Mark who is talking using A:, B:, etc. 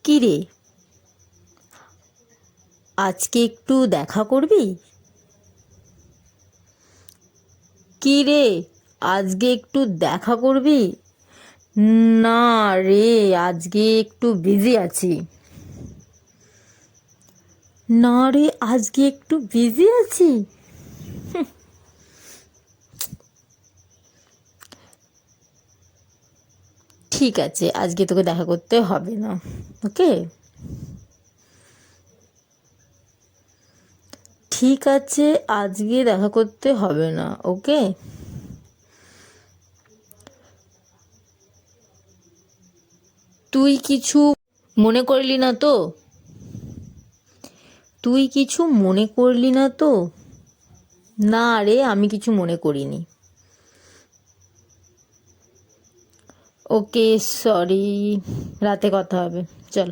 A: কি রে, আজকে একটু দেখা করবি? কি রে, আজকে একটু দেখা করবি? না রে, আজকে একটু বিজি আছি। না রে, আজকে একটু বিজি আছি। ঠিক আছে, আজকে তোকে দেখা করতে হবে না। ওকে, ঠিক আছে, আজকে দেখা করতে হবে না। ওকে, তুই কিছু মনে করলি না তো? তুই কিছু মনে করলি না তো? না রে, আমি কিছু মনে করিনি। ওকে, সরি, রাতে কথা হবে। চল।